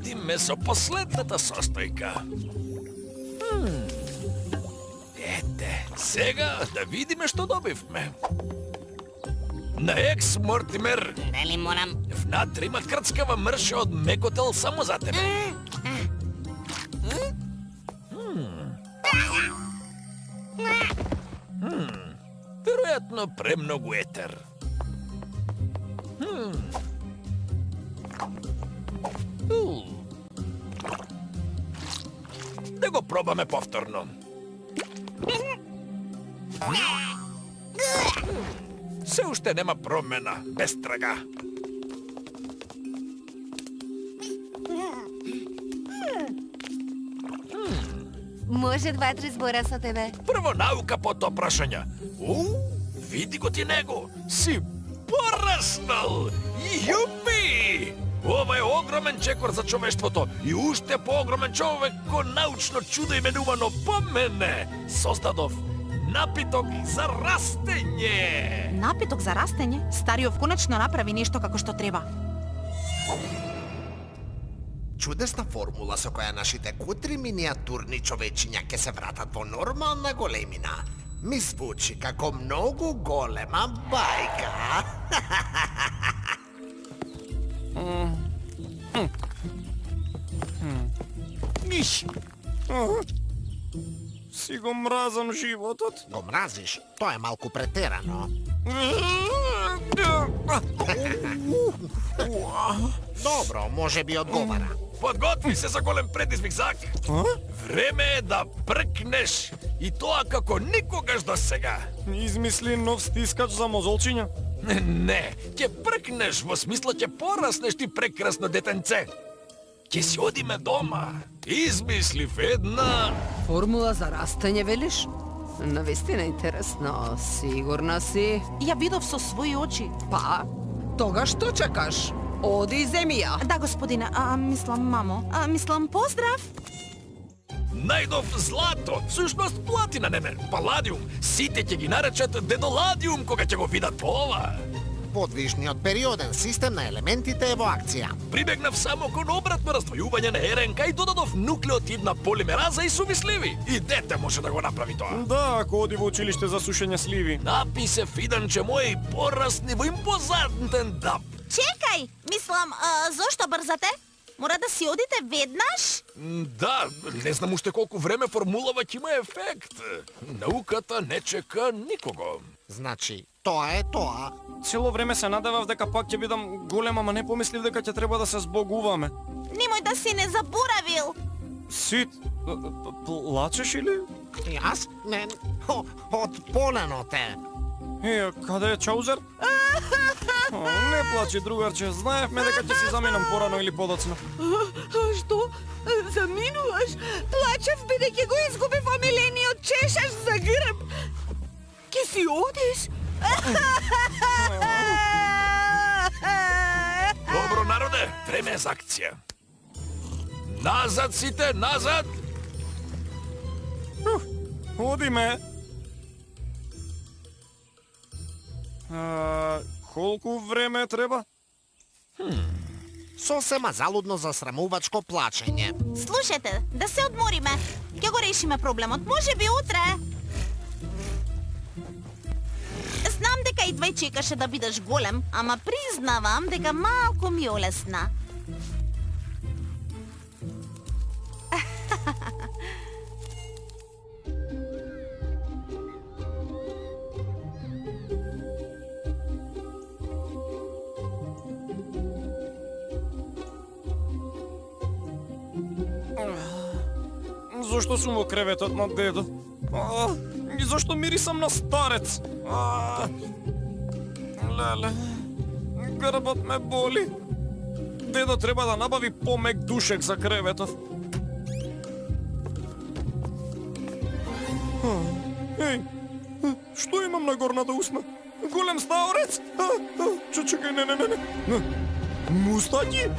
одиме со последната состојка. Ете, сега да видиме што добивме. На Екс Мортимер, Дали морам? внатре има крцкава мрша од мекотел само за тебе. Веројатно премногу етер. Да го пробаме повторно. Се уште нема промена, без трага. Може 2-3 збора со тебе. Прво наука, потоа прашања. Види го ти него, си пораснал! Јупи! Ова е огромен чекор за човештвото и уште поогромен човек ко научно чудо именувано по мене. Создадов напиток за растење. Напиток за растење? Стариов конечно направи нешто како што треба. Чудесна формула со која нашите кутри миниатурни човечиња ќе се вратат во нормална големина. Ми звучи како многу голема бајка. Иш! Си го мразам животот. Го мразиш? Тоа е малку претерано. Добро, може би одговара. Подготви се за голем предизвик, Зак. Време е да пркнеш и тоа како никогаш до сега. Измисли нов стискач за мозолчиња. Не, ќе пркнеш, во смисла ќе пораснеш ти прекрасно детенце. Ќе си одиме дома. Измислив една... Формула за растење, велиш? Навистина интересно. Сигурна си? Ја видов со своји очи. Па, тогаш што чекаш? Оди земја. Да, господине, мислам мамо. Мислам поздрав. Најдов злато, всушност платина, не, паладиум. Сите ќе ги наречат дедоладиум кога ќе го видат по ова. Подвижниот периоден систем на елементите е во акција. Прибегнав само кон обратно раздвојување на РНК и додадов нуклеотидна полимераза и сувисливи. И дете може да го направи тоа. Да, ако оди во училиште за сушење сливи. Написе Фиданче мој порасни во импозантен даб. Чекај, мислам, зошто брзате? Мора да си одите веднаш? Да, не знам уште колку време формулава ќе има ефект. Науката не чека никого. Значи, тоа е тоа. Цело време се надевав дека пак ќе бидам голема, ама не помислив дека ќе треба да се збогуваме. Немој да си не заборавил. Сит, плачеш или? Јас? Не, од поленот е. Каде е Чаузер? Не плачи, другарче. Знаевме дека ќе си заминам порано или подоцна. Што? Заминуваш? Плачев бидејќи го изгубив омилениот чешаш за грб. Ке си одиш? Добро, народе, време е за акција. Назад сите, назад! Одиме. Колку време треба? Сосема залудно засрамувачко плачење. Слушайте, да се одмориме. Ќе го решиме проблемот, може би утре. Знам дека и двај чекаше да бидеш голем, ама признавам дека малку ми олесна. Зошто сум во креветот на дедо? И зошто мирисам на старец? Леле, грбот ме боли. Дедо треба да набави помек душек за креветот. Еј, што имам на горната усна? Голем стаорец? Чекај, не. Мустаки?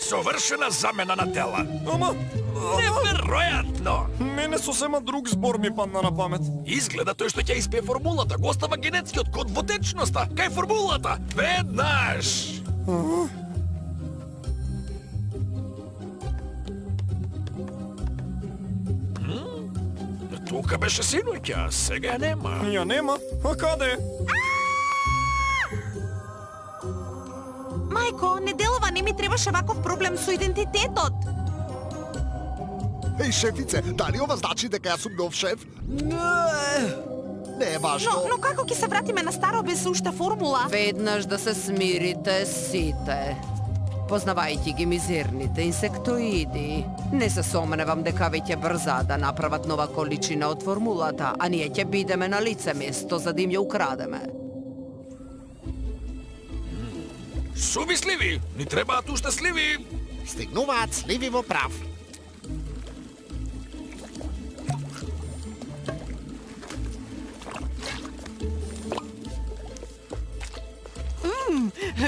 Совршена замена на тела. Ама... Неверојатно! Мене сосема друг збор ми падна на памет. Изгледа тој што ќе испие формулата, го остава генетскиот код во течноста. Кај формулата? Веднаш! Тука беше синоќа, сега ја нема. Ја нема. А каде е? Мајко, не делува, не ми требаше ваков проблем со идентитетот. Еј, шефице, дали ова значи дека јас сум нов шеф? Не е важно. Но како ќе се вратиме на старо без уште формула? Веднаш да се смирите сите. Познавајќи ги мизерните инсектоиди, не се сомневам дека веќе брза да направат нова количина од формулата, а ние ќе бидеме на лице место за да им ја украдеме. Суви сливи, ни требаат уште сливи. Стигнуваат сливи во прав.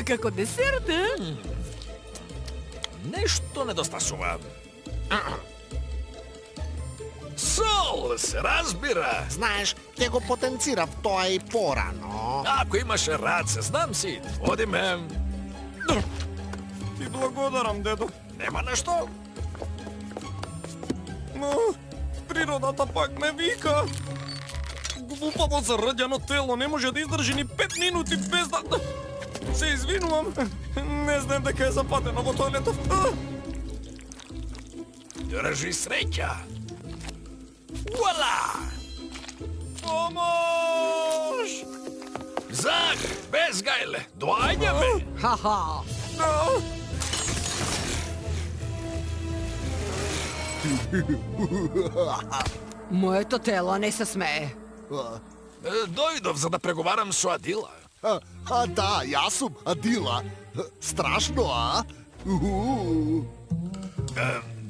Како десерт, Нешто недостасува. Сол, се разбира. Знаеш, ќе го потенцирав тоа и порано. Ако имаше раце, знам си. Одиме. Ти благодарам, дедо. Нема нешто. Но природата пак ме вика. Глупаво зараѓано тело не може да издржи ни 5 минути без да... Се извинувам. Не знам дека е запатено во тоалетов. Држи среќа. Вуала! Помош! Зах, без гајле, доаѓаме. Ха-ха! Моето тело не се смее. Дојдов за да преговарам со Адила. Да, јас сум Адила. Страшно, а?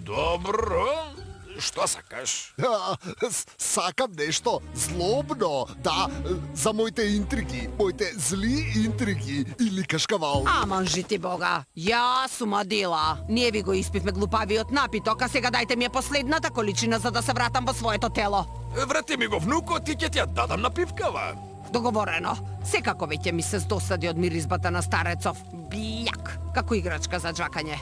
Добро. Што сакаш? Сакам нешто злобно, да, за моите интриги, моите зли интриги или кашкавал. Аман жити Бога, јас сум Адила. Ние ви го испивме глупавиот напиток, а сега дајте ми ја последната количина за да се вратам во своето тело. Врати ми го внукот и ќе ти ја дадам на пивкава. Договорено. Секако веќе ми се здосади од миризбата на старецов. Бјак, како играчка за джакање.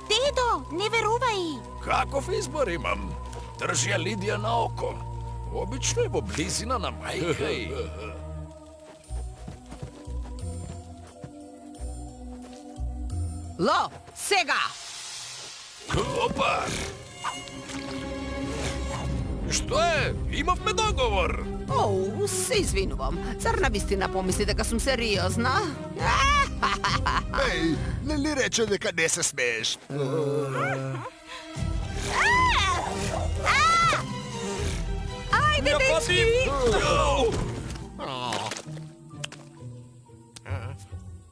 Дедо, не верувај. Каков избор имам? Држи ја Лидија на око. Обично е во близина на мајка и... Ло, сега! Опа! Што е? Имавме договор. Оу, се извинувам. Зар навистина помисли дека сум сериозна? Еј, не ли рече дека не се смееш? Ајде, дечки!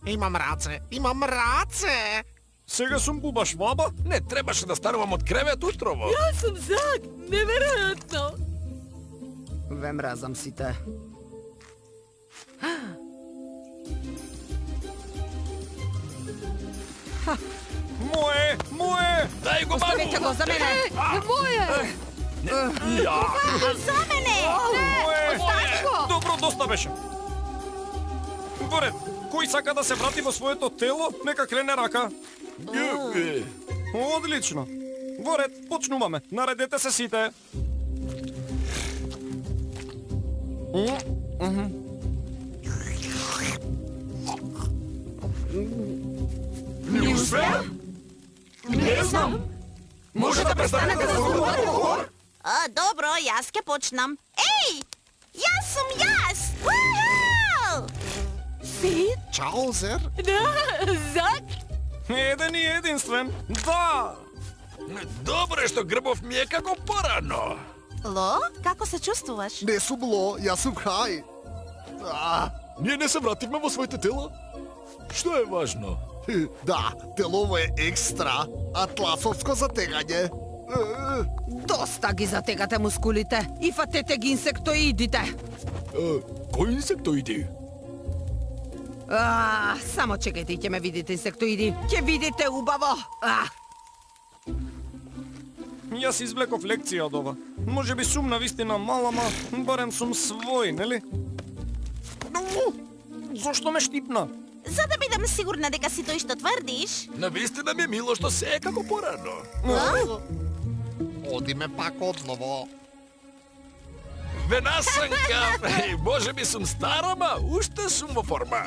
Имам раце! Сега сум буба шваба? Не требаше да станувам од кревет утрово. Јас сум Зак, неверојатно! Ве мразам сите. Мое! Дај го Оставете го за мене! Моје! Ја! За мене! Остави го! Добро, доста беше. Воред, кој сака да се врати во своето тело, нека крене рака. Одлично. Воред, почнуваме. Наредете се сите. Не успеа? Не знам. Може да престанете да зборувате? Добро, јас ќе почнам. Еј! Јас сум јас! Уху! Чаузер? Зак! Еден и единствен. Да! Добро е што грбов ми е како порано. Ло, како се чувствуваш? Не сум Ло, јас сум Хај. Ние не се вративме во своите тела? Што е важно? Да, телово е екстра, атласовско затегање. Доста ги затегате мускулите и фатете ги инсектоидите. Кој инсектоиди? Само чекајте и ќе ме видите инсектоиди. Ќе видите убаво. Јас извлеков лекција од ова. Може би сум навистина мала, ма барем сум свој, нели? Зошто ме штипна? За да бидам сигурна дека си тој што тврдиш. Навистина ми е мило што се е како порано. Одиме пак одново. Венасанка, може би сум стара, ма уште сум во форма.